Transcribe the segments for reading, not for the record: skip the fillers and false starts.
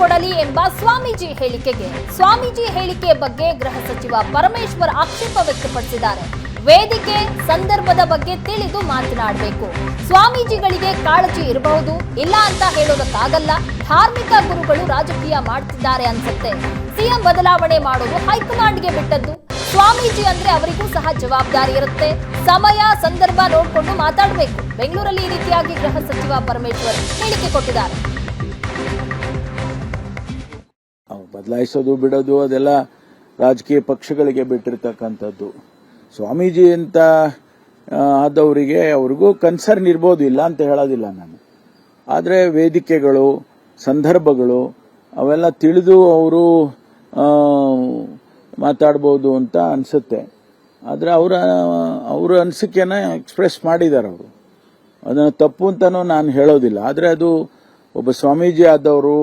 ಕೊಡಲಿ ಎಂಬ ಸ್ವಾಮೀಜಿ ಹೇಳಿಕೆಗೆ ಸ್ವಾಮೀಜಿ ಹೇಳಿಕೆ ಬಗ್ಗೆ ಗೃಹ ಸಚಿವ ಪರಮೇಶ್ವರ್ ಆಕ್ಷೇಪ ವ್ಯಕ್ತಪಡಿಸಿದ್ದಾರೆ. ವೇದಿಕೆ ಸಂದರ್ಭದ ಬಗ್ಗೆ ತಿಳಿದು ಮಾತನಾಡಬೇಕು. ಸ್ವಾಮೀಜಿಗಳಿಗೆ ಕಾಳಜಿ ಇರಬಹುದು, ಇಲ್ಲ ಅಂತ ಹೇಳೋದಕ್ಕಾಗಲ್ಲ. ಧಾರ್ಮಿಕ ಗುರುಗಳು ರಾಜಕೀಯ ಮಾಡ್ತಿದ್ದಾರೆ ಅನ್ಸುತ್ತೆ. ಸಿಎಂ ಬದಲಾವಣೆ ಮಾಡೋದು ಹೈಕಮಾಂಡ್ಗೆ ಬಿಟ್ಟದ್ದು. ಸ್ವಾಮೀಜಿ ಅಂದ್ರೆ ಅವರಿಗೂ ಸಹ ಜವಾಬ್ದಾರಿ ಇರುತ್ತೆ. ಸಮಯ ಸಂದರ್ಭ ನೋಡಿಕೊಂಡು ಮಾತಾಡಬೇಕು. ಬೆಂಗಳೂರಲ್ಲಿ ಈ ರೀತಿಯಾಗಿ ಗೃಹ ಸಚಿವ ಪರಮೇಶ್ವರ್ ಹೇಳಿಕೆ ಕೊಟ್ಟಿದ್ದಾರೆ. ಬದಲಾಯಿಸೋದು ಬಿಡೋದು ಅದೆಲ್ಲ ರಾಜಕೀಯ ಪಕ್ಷಗಳಿಗೆ ಬಿಟ್ಟಿರ್ತಕ್ಕಂಥದ್ದು. ಸ್ವಾಮೀಜಿ ಅಂತ ಆದವರಿಗೆ ಅವ್ರಿಗೂ ಕನ್ಸರ್ನ್ ಇರ್ಬೋದು, ಇಲ್ಲ ಅಂತ ಹೇಳೋದಿಲ್ಲ ನಾನು. ಆದರೆ ವೇದಿಕೆಗಳು ಸಂದರ್ಭಗಳು ಅವೆಲ್ಲ ತಿಳಿದು ಅವರು ಮಾತಾಡ್ಬೋದು ಅಂತ ಅನಿಸುತ್ತೆ. ಆದರೆ ಅವರ ಅನಿಸಿಕೆನ ಎಕ್ಸ್ಪ್ರೆಸ್ ಮಾಡಿದ್ದಾರೆ ಅವರು. ಅದನ್ನು ತಪ್ಪು ಅಂತನೂ ನಾನು ಹೇಳೋದಿಲ್ಲ. ಆದರೆ ಅದು ಒಬ್ಬ ಸ್ವಾಮೀಜಿ ಆದವರು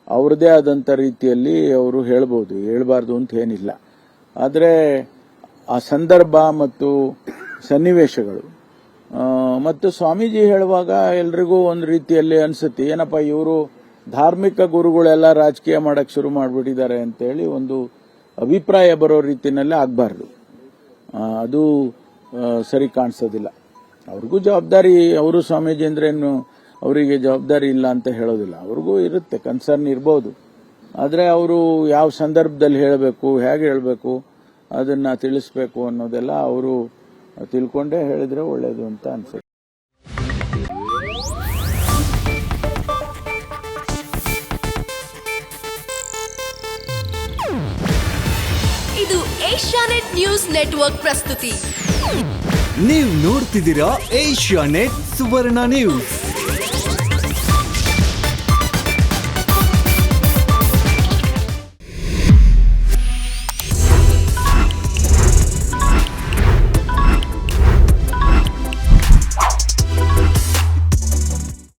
ಅವ್ರದ್ದೇ ಆದಂಥ ರೀತಿಯಲ್ಲಿ ಅವರು ಹೇಳ್ಬೋದು, ಹೇಳ್ಬಾರ್ದು ಅಂತ ಏನಿಲ್ಲ. ಆದರೆ ಆ ಸಂದರ್ಭ ಮತ್ತು ಸನ್ನಿವೇಶಗಳು ಮತ್ತು ಸ್ವಾಮೀಜಿ ಹೇಳುವಾಗ ಎಲ್ರಿಗೂ ಒಂದು ರೀತಿಯಲ್ಲಿ ಅನಿಸುತ್ತೆ, ಏನಪ್ಪ ಇವರು ಧಾರ್ಮಿಕ ಗುರುಗಳೆಲ್ಲ ರಾಜಕೀಯ ಮಾಡಕ್ಕೆ ಶುರು ಮಾಡಿಬಿಟ್ಟಿದ್ದಾರೆ ಅಂತೇಳಿ ಒಂದು ಅಭಿಪ್ರಾಯ ಬರೋ ರೀತಿಯಲ್ಲೇ ಆಗಬಾರ್ದು. ಅದು ಸರಿ ಕಾಣಿಸೋದಿಲ್ಲ. ಅವ್ರಿಗೂ ಜವಾಬ್ದಾರಿ, ಅವರು ಸ್ವಾಮೀಜಿ ಅಂದ್ರೇನು ಅವರಿಗೆ ಜವಾಬ್ದಾರಿ ಇಲ್ಲ ಅಂತ ಹೇಳೋದಿಲ್ಲ. ಅವ್ರಿಗೂ ಇರುತ್ತೆ, ಕನ್ಸರ್ನ್ ಇರ್ಬೋದು. ಆದರೆ ಅವರು ಯಾವ ಸಂದರ್ಭದಲ್ಲಿ ಹೇಳಬೇಕು, ಹೇಗೆ ಹೇಳಬೇಕು, ಅದನ್ನ ತಿಳಿಸ್ಬೇಕು ಅನ್ನೋದೆಲ್ಲ ಅವರು ತಿಳ್ಕೊಂಡೇ ಹೇಳಿದ್ರೆ ಒಳ್ಳೇದು ಅಂತ ಅನ್ಸುತ್ತೆ. ಇದು ಏಷ್ಯಾನೆಟ್ ನ್ಯೂಸ್ ನೆಟ್ವರ್ಕ್ ಪ್ರಸ್ತುತಿ. ನೀವು ನೋಡ್ತಿದ್ದೀರಾ ಏಷ್ಯಾನೆಟ್ ಸುವರ್ಣ ನ್ಯೂಸ್.